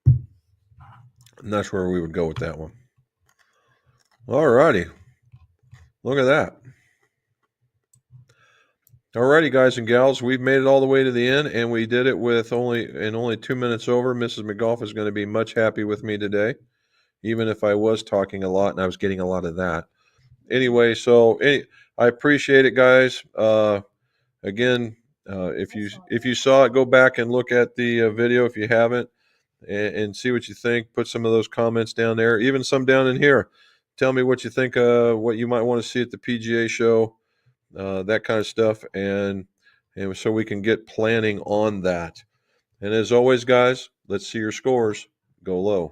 And that's where we would go with that one. All righty. Look at that. All righty, guys and gals. We've made it all the way to the end, and we did it with only 2 minutes over. Mrs. McGolf is going to be much happy with me today, even if I was talking a lot and I was getting a lot of that. Anyway, so I appreciate it, guys. Again, if you saw it, go back and look at the video if you haven't, and see what you think. Put some of those comments down there, even some down in here. Tell me what you think. What you might want to see at the PGA show, that kind of stuff, and so we can get planning on that. And as always, guys, let's see your scores. Go low.